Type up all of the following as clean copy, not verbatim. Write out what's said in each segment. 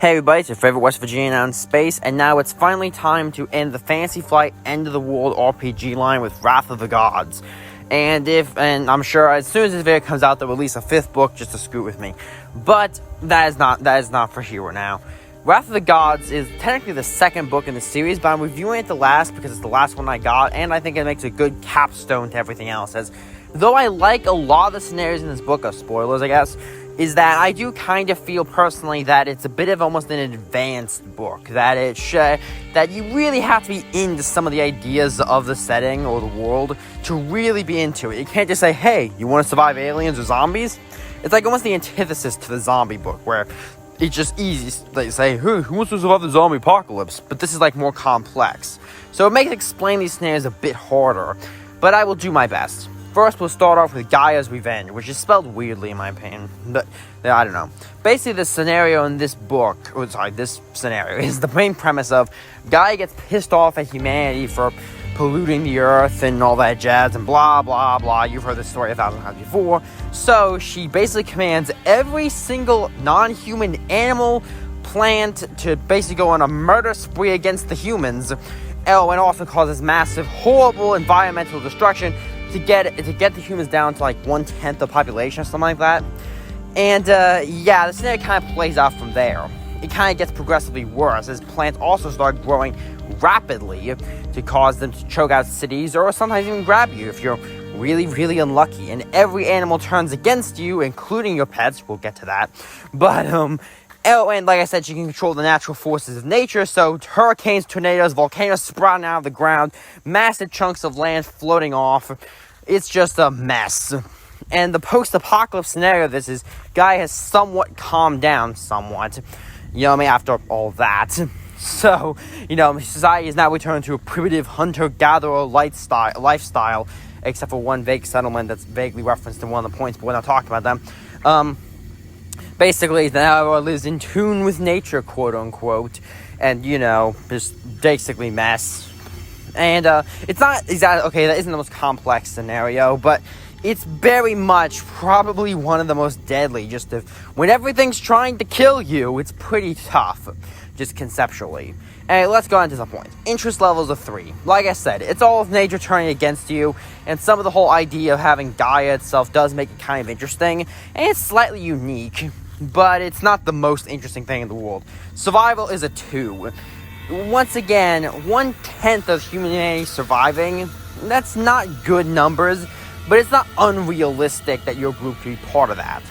Hey everybody, it's your favorite West Virginia now in space, and now it's finally time to end the Fantasy Flight End of the World RPG line with Wrath of the Gods. And I'm sure as soon as this video comes out, they'll release a fifth book just to screw with me. But that is not for here now. Wrath of the Gods is technically the second book in the series, but I'm reviewing it the last because it's the last one I got, and I think it makes a good capstone to everything else. As though I like a lot of the scenarios in this book, spoilers I guess, is that I do kind of feel personally that it's a bit of almost an advanced book, that that you really have to be into some of the ideas of the setting or the world to really be into it. You can't just say, hey, you want to survive aliens or zombies? It's like almost the antithesis to the zombie book, where it's just easy. They say, who wants to survive the zombie apocalypse? But this is like more complex. So it makes explaining these scenarios a bit harder, but I will do my best. First, we'll start off with Gaea's Revenge, which is spelled weirdly in my opinion, but I don't know. Basically, the scenario in this book, this scenario is the main premise of Gaea gets pissed off at humanity for polluting the earth and all that jazz and blah, blah, blah. You've heard this story 1,000 times before. So she basically commands every single non-human animal, plant to basically go on a murder spree against the humans. Oh, and also causes massive, horrible environmental destruction to get the humans down to like 1/10 the population or something like that. And the scenario kind of plays out from there. It kind of gets progressively worse as plants also start growing rapidly to cause them to choke out cities or sometimes even grab you if you're really, really unlucky. And every animal turns against you, including your pets. We'll get to that. But and like I said, she can control the natural forces of nature, so hurricanes, tornadoes, volcanoes sprouting out of the ground, massive chunks of land floating off. It's just a mess. And the post-apocalypse scenario of this is Gaea has somewhat calmed down somewhat, after all that. So, society is now returned to a primitive hunter-gatherer lifestyle, except for one vague settlement that's vaguely referenced in one of the points, but we're not talking about them. Basically, now everyone lives in tune with nature, quote-unquote, and, just basically mess. And, it's not exactly, okay, that isn't the most complex scenario, but it's very much probably one of the most deadly, when everything's trying to kill you, it's pretty tough, just conceptually. And let's go on to the point. Interest levels of 3. Like I said, it's all of nature turning against you, and some of the whole idea of having Gaea itself does make it kind of interesting, and it's slightly unique, but it's not the most interesting thing in the world. Survival is a 2. Once again, 1/10 of humanity surviving, that's not good numbers, but it's not unrealistic that your group could be part of that.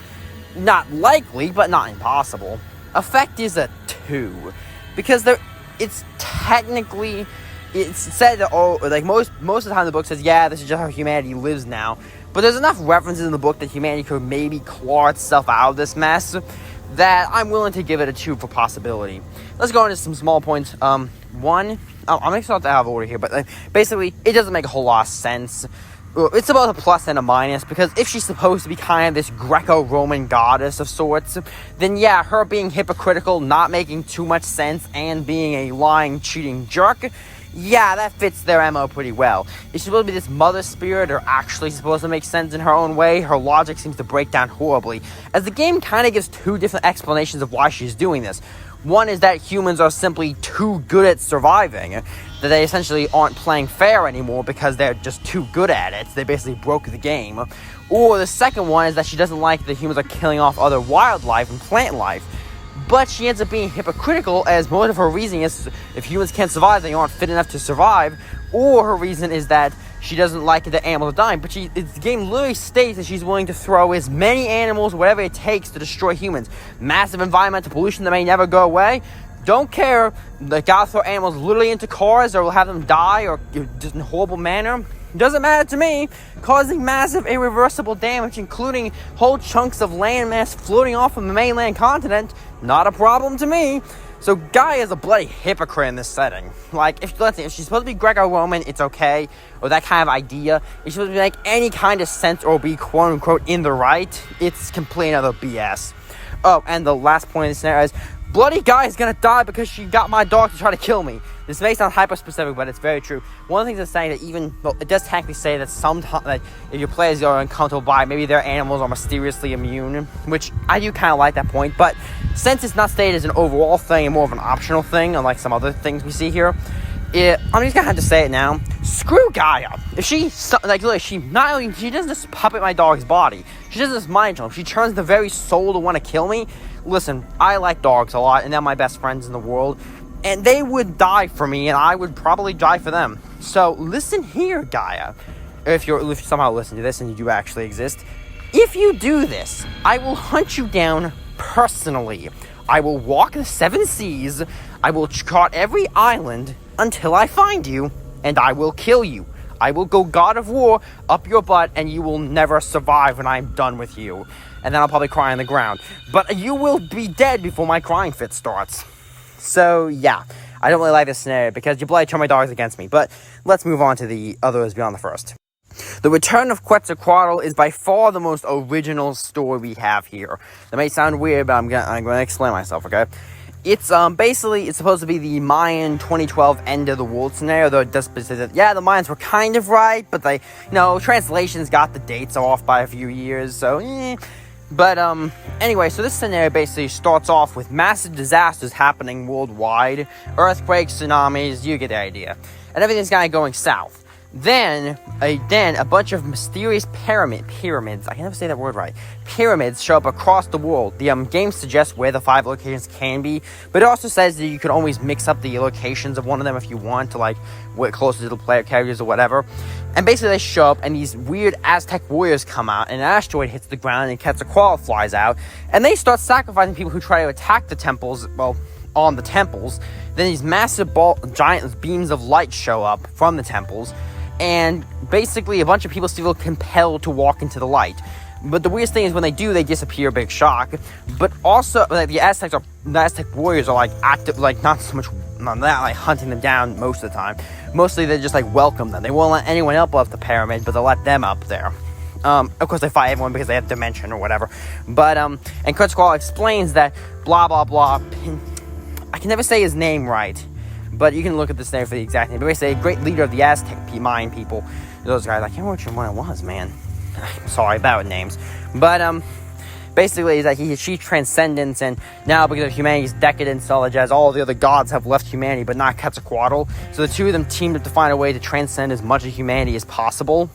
Not likely, but not impossible. Effect is a 2, because it's technically, it's said that, most of the time the book says, yeah, this is just how humanity lives now. But there's enough references in the book that humanity could maybe claw itself out of this mess that I'm willing to give it a 2 for possibility. Let's go into some small points. I'm going to start out of order here, but basically, it doesn't make a whole lot of sense. It's about a plus and a minus, because if she's supposed to be kind of this Greco-Roman goddess of sorts, then yeah, her being hypocritical, not making too much sense, and being a lying, cheating jerk, yeah, that fits their MO pretty well. Is she supposed to be this mother spirit, or actually supposed to make sense in her own way? Her logic seems to break down horribly, as the game kind of gives 2 different explanations of why she's doing this. One is that humans are simply too good at surviving, that they essentially aren't playing fair anymore because they're just too good at it. They basically broke the game. Or the second one is that she doesn't like that humans are killing off other wildlife and plant life. But she ends up being hypocritical, as most of her reasoning is if humans can't survive, they aren't fit enough to survive. Or her reason is that she doesn't like that animals are dying. But the game literally states that she's willing to throw as many animals, whatever it takes, to destroy humans. Massive environmental pollution that may never go away. Don't care. They gotta throw animals literally into cars, or will have them die, or just in a horrible manner. Doesn't matter to me. Causing massive irreversible damage, including whole chunks of landmass floating off from the mainland continent. Not a problem to me. So Gaea is a bloody hypocrite in this setting. Like, if she's supposed to be Greco-Roman, it's okay, or that kind of idea. If she's supposed to make any kind of sense or be quote-unquote in the right, it's complete another BS. Oh, and the last point in this scenario is bloody guy is gonna die because she got my dog to try to kill me. This may sound hyper-specific, but it's very true. One of the things it's saying that it does technically say that sometimes, that if your players are uncomfortable by, maybe their animals are mysteriously immune, which I do kind of like that point, but since it's not stated as an overall thing and more of an optional thing, unlike some other things we see here, I'm just gonna have to say it now. Screw Gaea. If she, literally, she doesn't just puppet my dog's body. She doesn't just mind control. She turns the very soul to want to kill me. Listen, I like dogs a lot, and they're my best friends in the world. And they would die for me, and I would probably die for them. So, listen here, Gaea. If you somehow listen to this and you do actually exist, if you do this, I will hunt you down personally. I will walk the 7 seas. I will chart every island until I find you, and I will kill you. I will go God of War up your butt, and you will never survive when I'm done with you. And then I'll probably cry on the ground. But you will be dead before my crying fit starts. So, yeah. I don't really like this scenario because you bloody turn my dogs against me. But let's move on to the others beyond the first. The Return of Quetzalcoatl is by far the most original story we have here. That may sound weird, but I'm gonna explain myself, okay? It's basically, it's supposed to be the Mayan 2012 end of the world scenario, though it does say that, yeah, the Mayans were kind of right, but they, translations got the dates off by a few years, so, But, anyway, so this scenario basically starts off with massive disasters happening worldwide. Earthquakes, tsunamis, you get the idea. And everything's kind of going south. Then a bunch of mysterious pyramids, I can never say that word right, pyramids show up across the world. The game suggests where the 5 locations can be, but it also says that you can always mix up the locations of one of them if you want to, like, where closer to the player characters or whatever. And basically they show up, and these weird Aztec warriors come out, and an asteroid hits the ground, and Quetzalcoatl flies out, and they start sacrificing people who try to attack the temples, on the temples. Then these massive giant beams of light show up from the temples, and basically a bunch of people feel compelled to walk into the light. But the weirdest thing is when they do, they disappear, big shock. But also, like, the Aztec warriors are, like, active, like, not so much on that, like, hunting them down most of the time. Mostly they just, like, welcome them. They won't let anyone up the pyramid, but they'll let them up there. Of course, they fight everyone because they have dimension or whatever. But, and Quetzalcoatl explains that blah, blah, blah. I can never say his name right, but you can look at this name for the exact name. But basically, a great leader of the Aztec Mayan people. Those guys, I can't remember which one it was, man. Sorry about names. But, basically, is that he achieved transcendence, and now because of humanity's decadence, knowledge as all the other gods have left humanity, but not Quetzalcoatl. So the two of them teamed up to find a way to transcend as much of humanity as possible.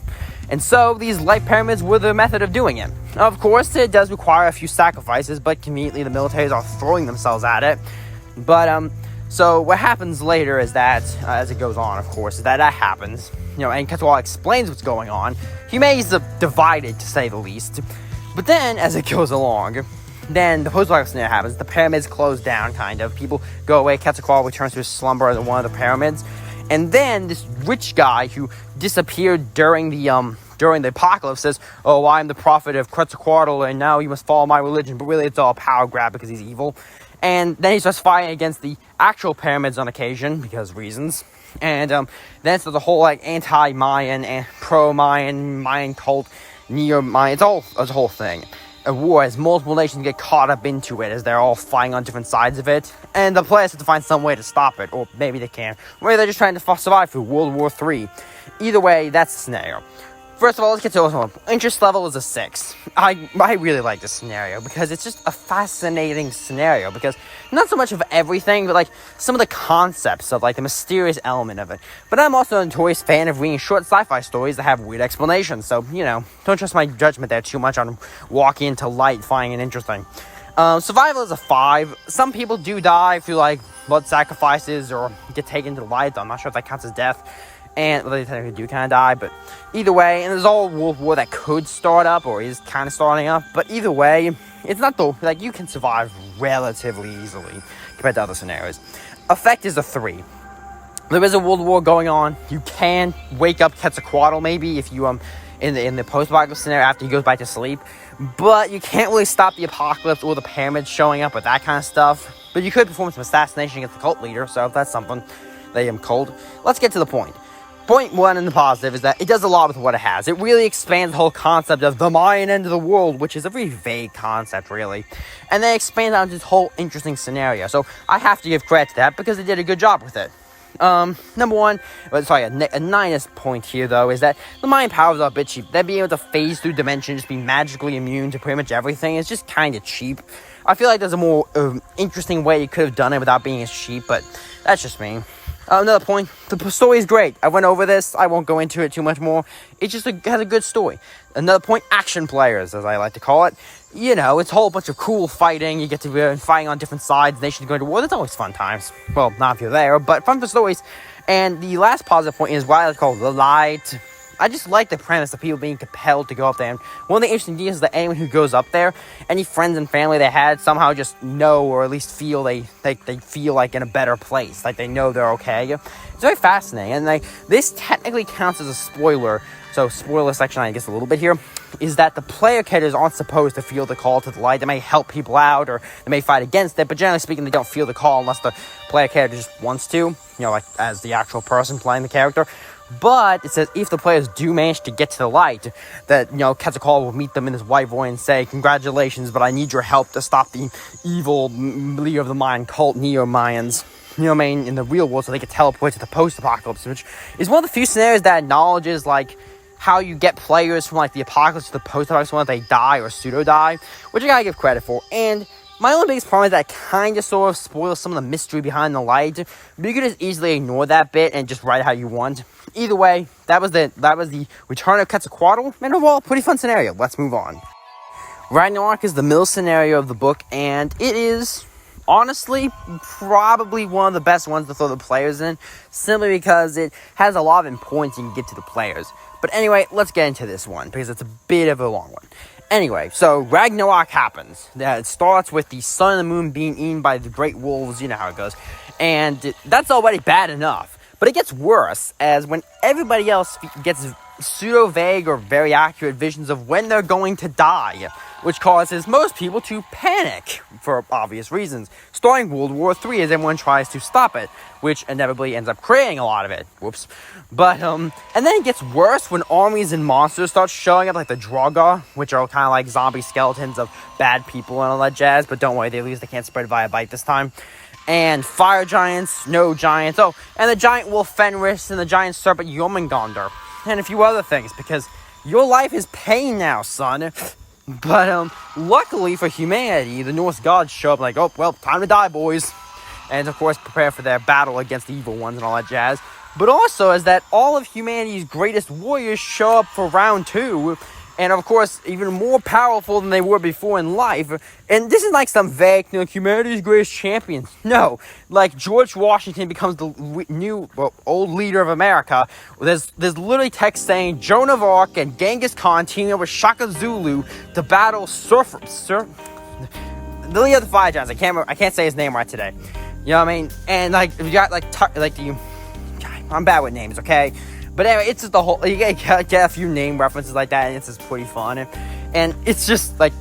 And so these light pyramids were the method of doing it. Of course, it does require a few sacrifices, but conveniently the militaries are throwing themselves at it. But, so what happens later is that, as it goes on, of course, is that happens. And Quetzalcoatl explains what's going on. Humanity's divided, to say the least. But then, as it goes along, then the post-apocalyptic scenario happens. The pyramids close down, kind of. People go away. Quetzalcoatl returns to his slumber in one of the pyramids. And then this rich guy who disappeared during the apocalypse says, "Oh, I'm the prophet of Quetzalcoatl, and now you must follow my religion." But really, it's all a power grab because he's evil. And then he starts fighting against the actual pyramids on occasion, because reasons. And then it's the whole, like, anti-Mayan and pro-Mayan, Mayan cult, neo-Mayan. It's a whole thing. A war as multiple nations get caught up into it as they're all fighting on different sides of it. And the players have to find some way to stop it, or maybe they can. Maybe they're just trying to survive through World War III. Either way, that's the scenario. First of all, let's get to it. Interest level is a 6. I really like this scenario because it's just a fascinating scenario, because not so much of everything, but, like, some of the concepts of, like, the mysterious element of it. But I'm also a notorious fan of reading short sci-fi stories that have weird explanations, so, don't trust my judgment there too much on walking into light, finding it interesting. Survival is a 5. Some people do die through, like, blood sacrifices or get taken to the light. I'm not sure if that counts as death. And, well, they technically do kind of die, but either way, and there's all World War that could start up, or is kind of starting up, but either way, it's not you can survive relatively easily compared to other scenarios. Effect is a 3. There is a World War going on. You can wake up Quetzalcoatl, maybe, if you, in the post-apocalypse scenario after he goes back to sleep, but you can't really stop the apocalypse or the pyramids showing up or that kind of stuff, but you could perform some assassination against the cult leader, so that's something they am cold. Let's get to the point. point one in the positive is that it does a lot with what it has. It really expands the whole concept of the Mayan end of the world, which is a very vague concept, really. And then expands out this whole interesting scenario. So I have to give credit to that because they did a good job with it. Number one, a minus point here, though, is that the Mayan powers are a bit cheap. That being able to phase through dimensions, just be magically immune to pretty much everything is just kind of cheap. I feel like there's a more interesting way you could have done it without being as cheap, but that's just me. Another point, the story is great. I went over this. I won't go into it too much more. It just has a good story. Another point, action players, as I like to call it. You know, it's a whole bunch of cool fighting. You get to be fighting on different sides. Nations going to war. That's always fun times. Well, not if you're there, but fun for stories. And the last positive point is what I like to call the light. I just like the premise of people being compelled to go up there. And one of the interesting deals is that anyone who goes up there, any friends and family they had, somehow just know or at least feel they feel like in a better place. Like they know they're okay. It's very fascinating. And this technically counts as a spoiler. So spoiler section, I guess a little bit here, is that the player characters aren't supposed to feel the call to the light. They may help people out or they may fight against it, but generally speaking, they don't feel the call unless the player character just wants to, like as the actual person playing the character. But it says if the players do manage to get to the light, that, Quetzalcoatl will meet them in his white voice and say, "Congratulations, but I need your help to stop the evil leader of the Mayan cult, Neo-Mayans." In the real world, so they can teleport to the post-apocalypse, which is one of the few scenarios that acknowledges, how you get players from, the apocalypse to the post-apocalypse when they die or pseudo-die, which I gotta give credit for. And my only biggest problem is that it kind of sort of spoils some of the mystery behind the light, but you could just easily ignore that bit and just write it how you want. Either way, that was the Return of Quetzalcoatl, and overall, pretty fun scenario. Let's move on. Ragnarok is the middle scenario of the book, and it is, honestly, probably one of the best ones to throw the players in, simply because it has a lot of importance you can get to the players. But anyway, let's get into this one, because it's a bit of a long one. Anyway, so Ragnarok happens. It starts with the sun and the moon being eaten by the great wolves, you know how it goes. And that's already bad enough. But it gets worse, as when everybody else gets pseudo-vague or very accurate visions of when they're going to die, which causes most people to panic, for obvious reasons, starting World War III as everyone tries to stop it, which inevitably ends up creating a lot of it. Whoops. But, and then it gets worse when armies and monsters start showing up, like the Draga, which are kind of like zombie skeletons of bad people and all that jazz, but don't worry, at least they can't spread via bite this time. And fire giants, snow giants, and the giant wolf Fenris, and the giant serpent Jormungandr, and a few other things, because your life is pain now, son. But, luckily for humanity, the Norse gods show up like, "Oh, well, time to die, boys." And, of course, prepare for their battle against the evil ones and all that jazz. But also, is that all of humanity's greatest warriors show up for round 2, and, of course, even more powerful than they were before in life. And this is like some vague, humanity's greatest champions. No, George Washington becomes the old leader of America. There's literally text saying Joan of Arc and Genghis Khan teaming up with Shaka Zulu to battle the leader of the fire giants. I can't say his name right today. You know what I mean? And you got I'm bad with names, okay? But anyway, it's just the whole, you get a few name references like that, and it's just pretty fun. And it's just are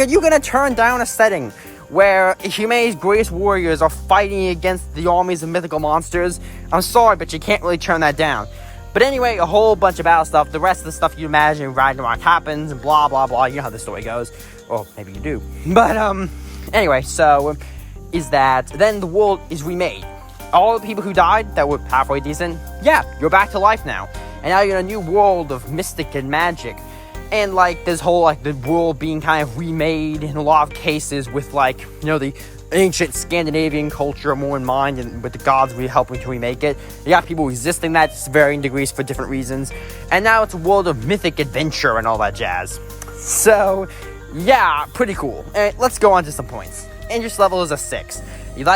you gonna turn down a setting where humanity's greatest warriors are fighting against the armies of mythical monsters? I'm sorry, but you can't really turn that down. But anyway, a whole bunch of battle stuff. The rest of the stuff you imagine Ragnarok happens, and blah, blah, blah. You know how the story goes. Or maybe you do. But, anyway, so, is that then the world is remade. All the people who died that were halfway decent, yeah, you're back to life now. And now you're in a new world of mystic and magic. And, this whole, the world being kind of remade in a lot of cases with, the ancient Scandinavian culture more in mind and with the gods really helping to remake it. You got people resisting that to varying degrees for different reasons. And now it's a world of mythic adventure and all that jazz. So, yeah, pretty cool. And let's go on to some points. Interest level is a 6.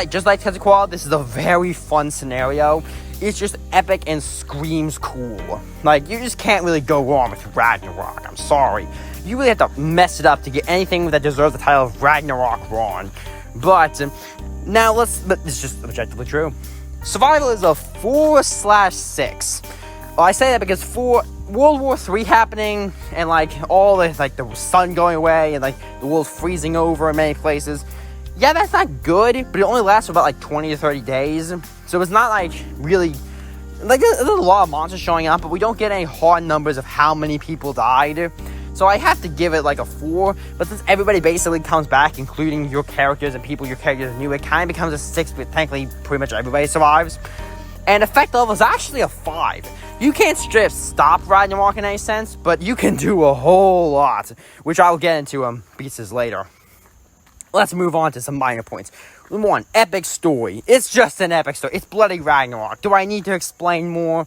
Just like Quetzalcoatl, this is a very fun scenario. It's just epic and screams cool. You just can't really go wrong with Ragnarok. I'm sorry. You really have to mess it up to get anything that deserves the title of Ragnarok wrong. But, but it's just objectively true. Survival is a 4/6. Well, I say that because for World War III happening, and all the sun going away, and the world freezing over in many places, yeah, that's not good, but it only lasts for about 20 to 30 days. So it's not really like, there's a lot of monsters showing up, but we don't get any hard numbers of how many people died. So I have to give it like a 4, but since everybody basically comes back, including your characters and people your characters knew, it kind of becomes a 6, but thankfully pretty much everybody survives. And effect level is actually a 5. You can't straight stop Ragnarok in any sense, but you can do a whole lot, which I'll get into pieces later. Let's move on to some minor points. Number 1, epic story. It's just an epic story. It's bloody Ragnarok. Do I need to explain more?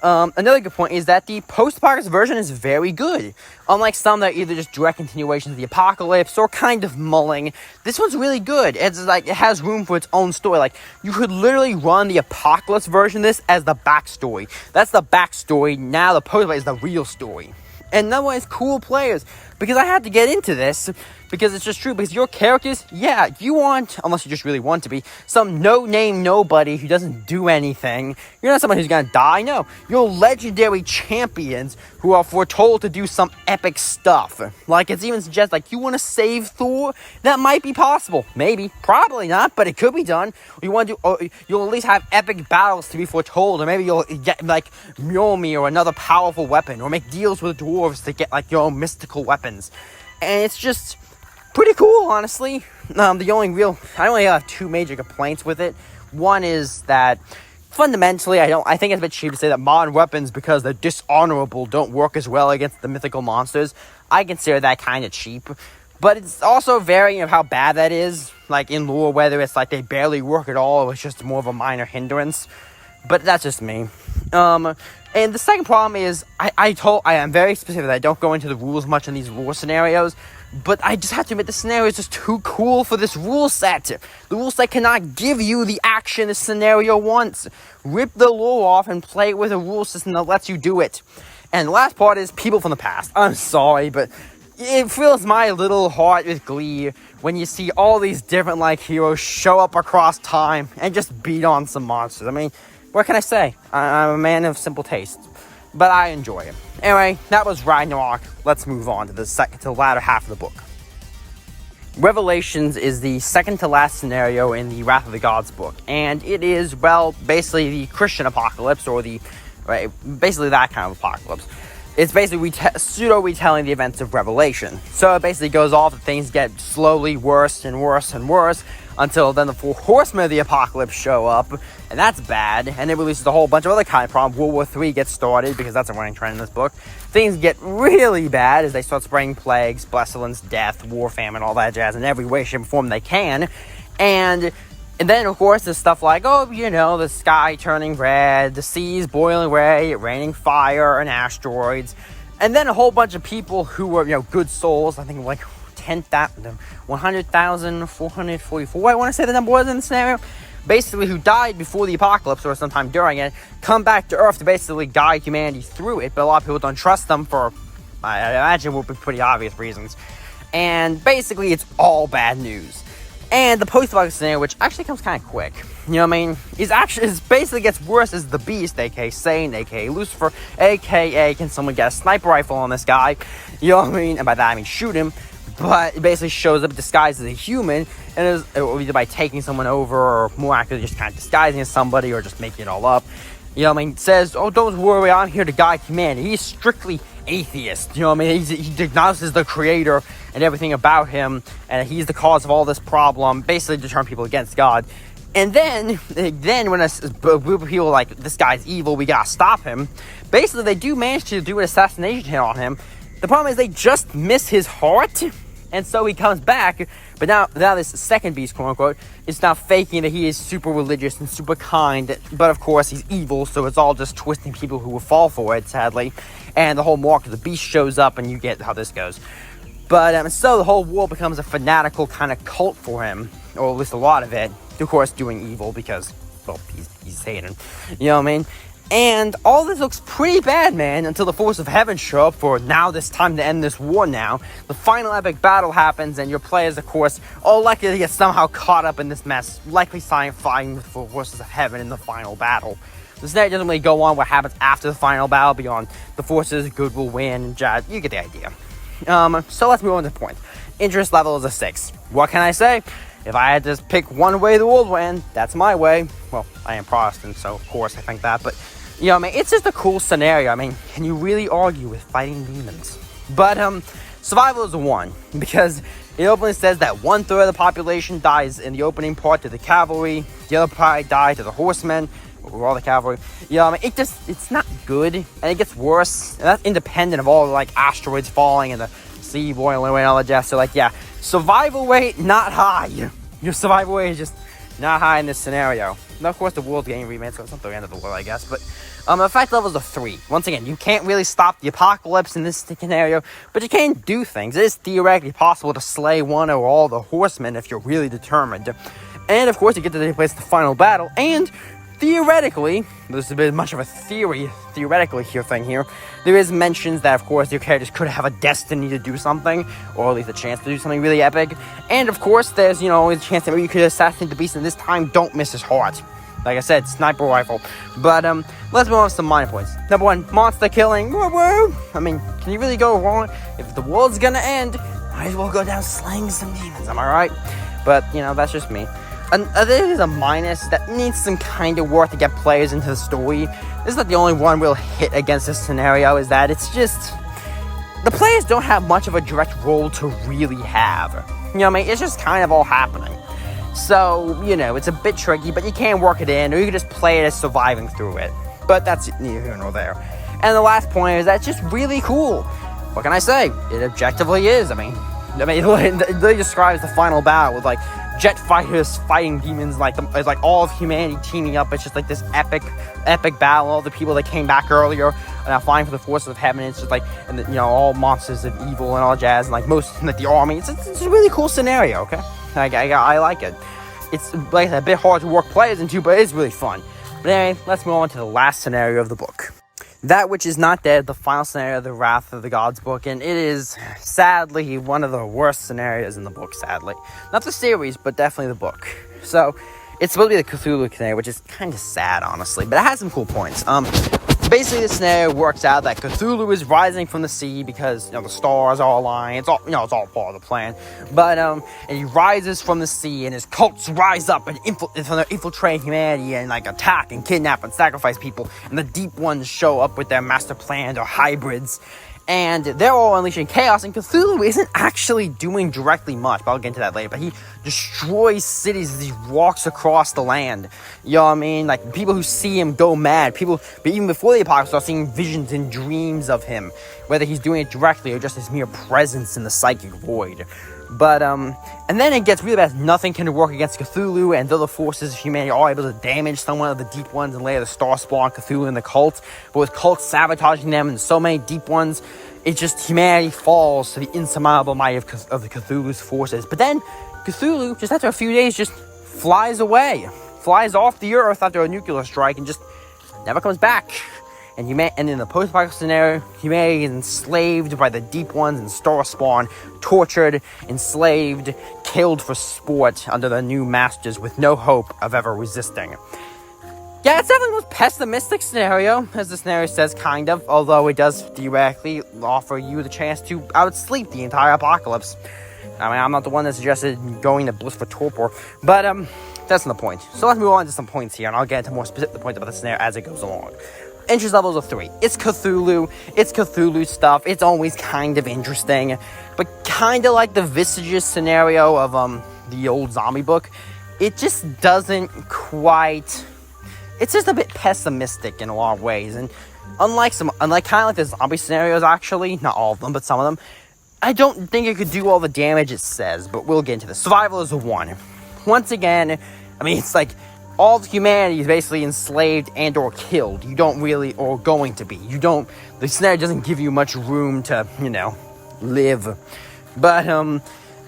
Another good point is that the post-apocalypse version is very good. Unlike some that are either just direct continuations of the apocalypse or kind of mulling, this one's really good. It's like, it has room for its own story. Like, you could literally run the apocalypse version of this as the backstory. That's the backstory. Now the post-apocalypse is the real story. And another one is cool players, because I had to get into this, because it's just true, because your characters, yeah, you want, unless you just really want to be, some no-name nobody who doesn't do anything. You're not someone who's gonna die, no. You're legendary champions who are foretold to do some epic stuff. Like, it's even suggests, like, you want to save Thor? That might be possible. Maybe. Probably not, but it could be done. You want to do, or you'll at least have epic battles to be foretold, or maybe you'll get, like, Mjolnir or another powerful weapon, or make deals with dwarves to get, like, your own mystical weapons. And it's just pretty cool, honestly. I only have 2 major complaints with it. One is that fundamentally, I think it's a bit cheap to say that modern weapons, because they're dishonorable, don't work as well against the mythical monsters. I consider that kind of cheap. But it's also varying of how bad that is. Like, in lore, whether it's like they barely work at all, or it's just more of a minor hindrance. But that's just me. And the second problem is, I am very specific that I don't go into the rules much in these rule scenarios, but I just have to admit the scenario is just too cool for this rule set. The rule set cannot give you the action the scenario wants. Rip the lore off and play with a rule system that lets you do it. And the last part is people from the past. I'm sorry, but it fills my little heart with glee when you see all these different, like, heroes show up across time and just beat on some monsters. I mean, what can I say? I'm a man of simple taste, but I enjoy it. Anyway, that was Ragnarok. Let's move on to the latter half of the book. Revelations is the second to last scenario in the Wrath of the Gods book, and it is, well, basically the Christian apocalypse, or basically that kind of apocalypse. It's basically pseudo-retelling the events of Revelation. So it basically goes off that things get slowly worse and worse and worse, until then the 4 horsemen of the apocalypse show up, and that's bad, and it releases a whole bunch of other kind of problems. World War III gets started, because that's a running trend in this book. Things get really bad as they start spreading plagues, pestilence, death, war, famine, all that jazz in every way, shape, and form they can. And then, of course, there's stuff like, the sky turning red, the seas boiling away, raining fire and asteroids, and then a whole bunch of people who were, good souls. I think like 100,444, I want to say the number was in the scenario, basically who died before the apocalypse or sometime during it, come back to Earth to basically guide humanity through it, but a lot of people don't trust them for, I imagine, will be pretty obvious reasons. And basically, it's all bad news. And the post-apocalypse scenario, which actually comes kind of quick, is basically gets worse as the Beast, aka Satan, aka Lucifer, aka can someone get a sniper rifle on this guy, and by that I mean shoot him. But it basically shows up disguised as a human, and is either by taking someone over, or more accurately, just kind of disguising as somebody, or just making it all up. Says, don't worry, I'm here to guide humanity. He's strictly atheist, he denounces the creator and everything about him, and he's the cause of all this problem, basically to turn people against God. And then when a group of people are like, this guy's evil, we gotta stop him, basically they do manage to do an assassination hit on him. The problem is they just miss his heart, and so he comes back, but now this second beast, quote-unquote, is now faking that he is super religious and super kind, but of course he's evil, so it's all just twisting people who will fall for it, sadly, and the whole mark of the beast shows up, and you get how this goes. But so the whole world becomes a fanatical kind of cult for him, or at least a lot of it, of course doing evil because, well, he's Satan, And all this looks pretty bad, man, until the forces of heaven show up for now this time to end this war now. The final epic battle happens, and your players, of course, are likely to get somehow caught up in this mess, likely fighting with the forces of heaven in the final battle. The scenario doesn't really go on what happens after the final battle beyond the forces, good will win, and jazz. You get the idea. So let's move on to the point. Interest level is a 6. What can I say? If I had to pick one way the world will end, that's my way. Well, I am Protestant, so of course I think that, but You know, I mean, it's just a cool scenario. I mean, can you really argue with fighting demons? But survival is a 1, because it openly says that 1/3 of the population dies in the opening part to the cavalry, the other part dies to the horsemen, or all the cavalry. You know, I mean, it's not good, and it gets worse, and that's independent of all the, like, asteroids falling and the sea boiling away and all that jazz. So, like, yeah, survival rate, not high. Your survival rate is just not high in this scenario. Now, of course, the world's getting remade, so it's not the end of the world, I guess, but effect level is a 3. Once again, you can't really stop the apocalypse in this scenario, but you can do things. It is theoretically possible to slay one or all the horsemen if you're really determined. And, of course, you get to place the final battle, and theoretically, this is a bit much of a theoretically thing here, there is mentions that, of course, your characters could have a destiny to do something, or at least a chance to do something really epic. And, of course, there's, you know, always a chance that maybe you could assassinate the beast, and this time, don't miss his heart. Like I said, sniper rifle. But, let's move on to some minor points. Number 1, monster killing. Woo woo! I mean, can you really go wrong? If the world's gonna end, might as well go down slaying some demons, am I right? But, you know, that's just me. And there is a minus that needs some kind of work to get players into the story. This is not the only one real hit against this scenario, is that it's just... the players don't have much of a direct role to really have. You know what I mean? It's just kind of all happening. So, you know, it's a bit tricky, but you can work it in, or you can just play it as surviving through it. But that's neither here nor there. And the last point is that it's just really cool. What can I say? It objectively is. I mean, it really describes the final battle with, like, jet fighters fighting demons, it's like all of humanity teaming up. It's just like this epic battle. All the people that came back earlier are now fighting for the forces of heaven. It's just like, and you know, all monsters of evil and all jazz, and like most, like the army. It's a really cool scenario. Okay, I like it. It's like a bit hard to work players into, but it's really fun. But anyway, let's move on to the last scenario of the book. That which is not dead, the final scenario of the Wrath of the Gods book, and it is, sadly, one of the worst scenarios in the book, sadly. Not the series, but definitely the book. So, it's supposed to be the Cthulhu scenario, which is kind of sad, honestly, but it has some cool points. Basically, the scenario works out that Cthulhu is rising from the sea because, you know, the stars are aligning. It's all, you know, it's all part of the plan. But, and he rises from the sea, and his cults rise up and infiltrate humanity and, like, attack and kidnap and sacrifice people. And the deep ones show up with their master plans or hybrids. And they're all unleashing chaos, and Cthulhu isn't actually doing directly much, but I'll get into that later. But he destroys cities as he walks across the land. You know what I mean? Like, people who see him go mad. But even before the apocalypse, are seeing visions and dreams of him, whether he's doing it directly or just his mere presence in the psychic void. But, and then it gets really bad. Nothing can work against Cthulhu, and though the forces of humanity are able to damage someone of the deep ones and later the star spawn Cthulhu and the cult, but with cults sabotaging them and so many deep ones, it's just humanity falls to the insurmountable might of the Cthulhu's forces. But then, Cthulhu, just after a few days, just flies away. Flies off the earth after a nuclear strike and just never comes back. And in the post-apocalyptic scenario, humanity is enslaved by the deep ones and star spawn, tortured, enslaved, killed for sport under the new masters with no hope of ever resisting. Yeah, it's definitely the most pessimistic scenario, as the scenario says, kind of, although it does theoretically offer you the chance to outsleep the entire apocalypse. I mean, I'm not the one that suggested going to bliss for torpor, but that's not the point. So let's move on to some points here, and I'll get into more specific points about the scenario as it goes along. Interest levels of 3. It's Cthulhu stuff. It's always kind of interesting, but kind of like the Visages scenario of the old zombie book, it just doesn't quite. It's just a bit pessimistic in a lot of ways, and unlike kind of like the zombie scenarios, actually, not all of them, but some of them, I don't think it could do all the damage it says. But we'll get into this. Survival is a 1. Once again, I mean, it's like all of humanity is basically enslaved and or killed. You don't really, or going to be. The scenario doesn't give you much room to, you know, live. But,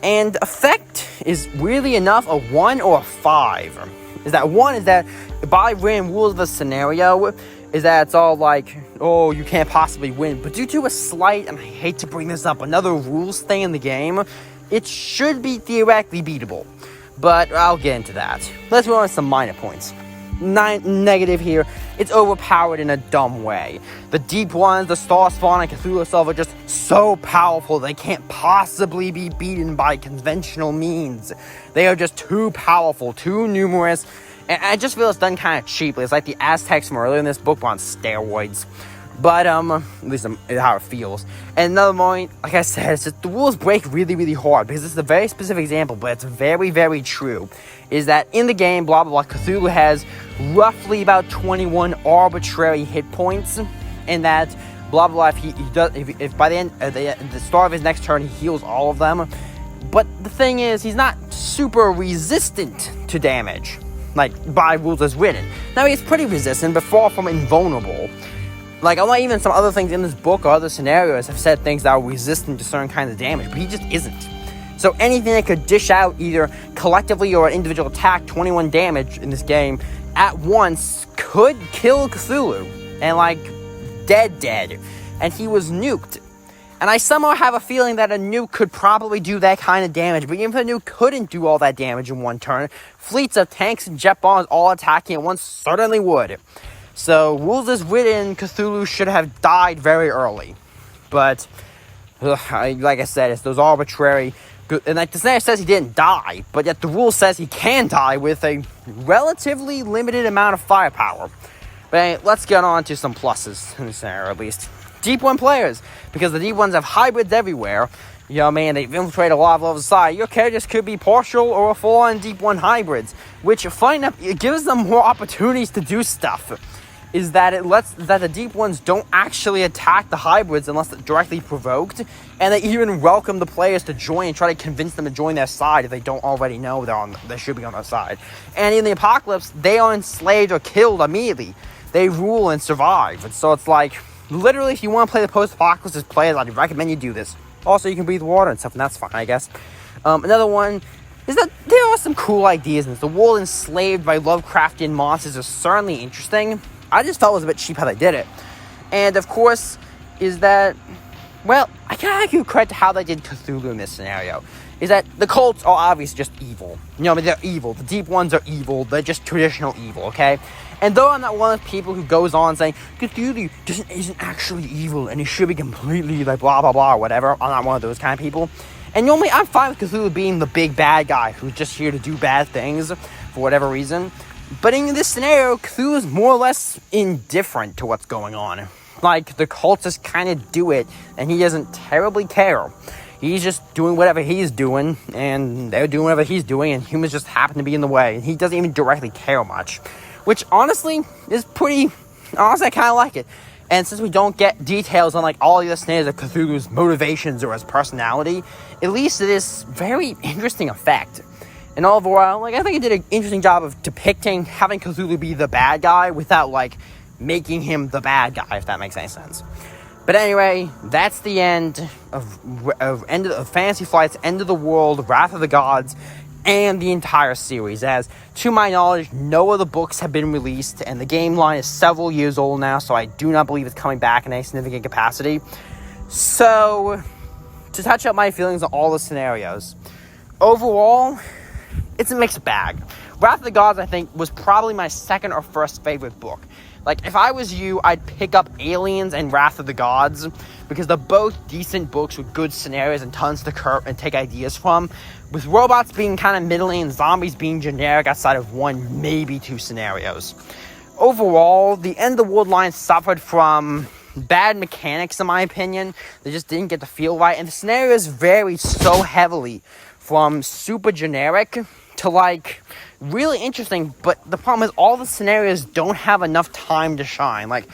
and effect is weirdly enough a 1 or a 5. Is that 1 is that by random rules of the scenario, is that it's all like, oh, you can't possibly win. But due to a slight, and I hate to bring this up, another rules thing in the game, it should be theoretically beatable. But I'll get into that. Let's move on to some minor points. Negative here. It's overpowered in a dumb way. The deep ones, the star spawn, and Cthulhu itself are just so powerful they can't possibly be beaten by conventional means. They are just too powerful, too numerous, And I just feel it's done kind of cheaply. It's like the Aztecs from earlier in this book, but on steroids. But, at least how it feels. And another point, like I said, it's just the rules break really, really hard, because it's a very specific example, but it's very, very true, is that in the game, blah, blah, blah, Cthulhu has roughly about 21 arbitrary hit points, and that, blah, blah, blah, if by the end, at the start of his next turn, he heals all of them. But the thing is, he's not super resistant to damage, like, by rules as written. Now, he's pretty resistant, but far from invulnerable. Like, unlike even some other things in this book or other scenarios have said things that are resistant to certain kinds of damage, but he just isn't. So anything that could dish out either collectively or an individual attack 21 damage in this game at once could kill Cthulhu. And, like, dead. And he was nuked. And I somehow have a feeling that a nuke could probably do that kind of damage, but even if a nuke couldn't do all that damage in one turn, fleets of tanks and jet bombs all attacking at once certainly would. So, rules as written, Cthulhu should have died very early. But, like I said, it's those arbitrary... And like the scenario says he didn't die, but yet the rule says he can die with a relatively limited amount of firepower. But anyway, let's get on to some pluses in this scenario, at least. Deep 1 players, because the Deep 1s have hybrids everywhere. You know what I mean? They've infiltrated a lot of levels of society. Your characters could be partial or full-on Deep 1 hybrids, which, funny enough, it gives them more opportunities to do stuff. Is that it lets that the Deep 1s don't actually attack the hybrids unless they're directly provoked, and they even welcome the players to join and try to convince them to join their side if they don't already know they should be on their side. And in the apocalypse, they are enslaved or killed immediately. They rule and survive. And so it's like, literally, if you want to play the post-apocalypse as players, I'd recommend you do this. Also, you can breathe water and stuff, and that's fine, I guess. Another one is that there are some cool ideas in this. The world enslaved by Lovecraftian monsters is certainly interesting. I just felt it was a bit cheap how they did it. And, of course, is that, well, I gotta give credit to how they did Cthulhu in this scenario. Is that the cults are obviously just evil. You know, I mean, they're evil. The Deep 1s are evil. They're just traditional evil, okay? And though I'm not one of those people who goes on saying, Cthulhu isn't actually evil and he should be completely, like, blah, blah, blah, or whatever. I'm not one of those kind of people. And normally, I'm fine with Cthulhu being the big bad guy who's just here to do bad things for whatever reason. But in this scenario, Cthulhu is more or less indifferent to what's going on. Like, the cultists kind of do it, and he doesn't terribly care. He's just doing whatever he's doing, and they're doing whatever he's doing, and humans just happen to be in the way. And he doesn't even directly care much. Which, honestly, is pretty... Honestly, I kind of like it. And since we don't get details on, like, all the other scenarios of Cthulhu's motivations or his personality, at least it is very interesting effect. And overall, like, I think it did an interesting job of depicting having Cthulhu be the bad guy without, like, making him the bad guy, if that makes any sense. But anyway, that's the end of Fantasy Flight's End of the World, Wrath of the Gods, and the entire series. As, to my knowledge, no other books have been released, and the game line is several years old now, so I do not believe it's coming back in any significant capacity. So, to touch up my feelings on all the scenarios, overall, it's a mixed bag. Wrath of the Gods, I think, was probably my second or first favorite book. Like, if I was you, I'd pick up Aliens and Wrath of the Gods, because they're both decent books with good scenarios and tons to curve and take ideas from, with robots being kind of middling and zombies being generic outside of one, maybe two scenarios. Overall, the End of the World line suffered from bad mechanics, in my opinion. They just didn't get the feel right, and the scenarios varied so heavily from super generic to, like, really interesting, but the problem is all the scenarios don't have enough time to shine. Like,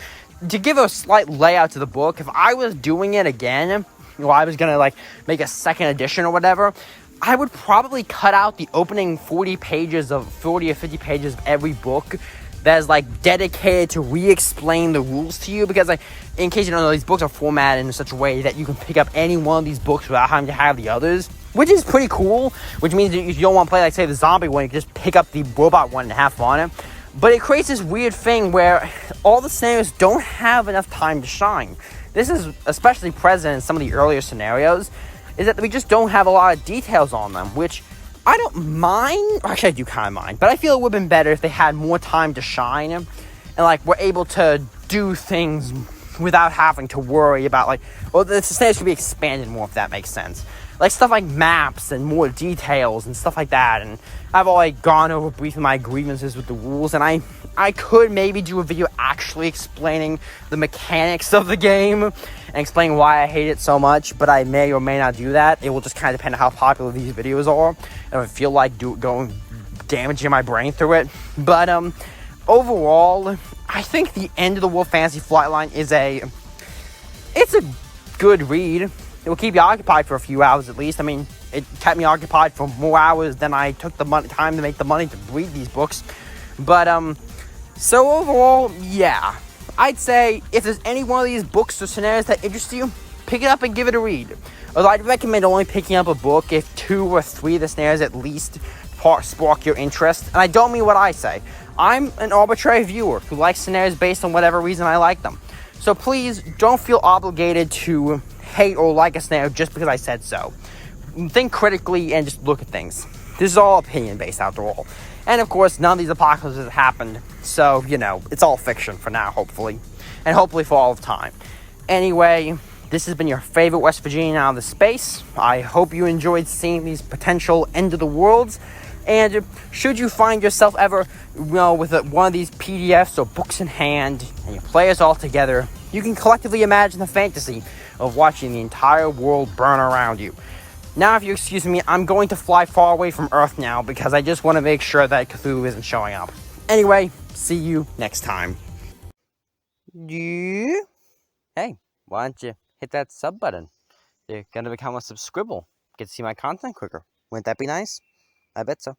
to give a slight layout to the book, if I was doing it again, or I was gonna, like, make a second edition or whatever, I would probably cut out the opening 40 or 50 pages of every book that is, like, dedicated to re-explain the rules to you, because, like, in case you don't know, these books are formatted in such a way that you can pick up any one of these books without having to have the others, which is pretty cool, which means that if you don't want to play, like, say, the zombie one, you can just pick up the robot one and have fun on it. But it creates this weird thing where all the scenarios don't have enough time to shine. This is especially present in some of the earlier scenarios, is that we just don't have a lot of details on them, which I don't mind. Actually, I do kind of mind, but I feel it would have been better if they had more time to shine and, like, were able to do things without having to worry about, like, well, the scenarios could be expanded more, if that makes sense. like stuff like maps and more details and stuff like that. And I've already gone over briefly my grievances with the rules, and I could maybe do a video actually explaining the mechanics of the game and explaining why I hate it so much, but I may or may not do that. It will just kind of depend on how popular these videos are, and I feel like going damaging my brain through it. But overall, I think the End of the World Fantasy Flight line is it's a good read. It will keep you occupied for a few hours at least. I mean, it kept me occupied for more hours than I took the time to make the money to read these books. But so overall, yeah, I'd say if there's any one of these books or scenarios that interest you, pick it up and give it a read. Although I'd recommend only picking up a book if 2 or 3 of the scenarios at least spark your interest. And I don't mean what I say. I'm an arbitrary viewer who likes scenarios based on whatever reason I like them. So please don't feel obligated to hate or like a scenario just because I said so. Think critically and just look at things. This is all opinion based after all. And of course, none of these apocalypses have happened. So, it's all fiction for now, hopefully. And hopefully for all of time. Anyway, this has been your favorite West Virginian out of the space. I hope you enjoyed seeing these potential end of the worlds. And should you find yourself ever, with one of these PDFs or books in hand, and you play us all together, you can collectively imagine the fantasy of watching the entire world burn around you. Now, if you excuse me, I'm going to fly far away from Earth now because I just want to make sure that Cthulhu isn't showing up. Anyway, see you next time. Yeah? Hey, why don't you hit that sub button? You're going to become a subscribble. Get to see my content quicker. Wouldn't that be nice? I bet so.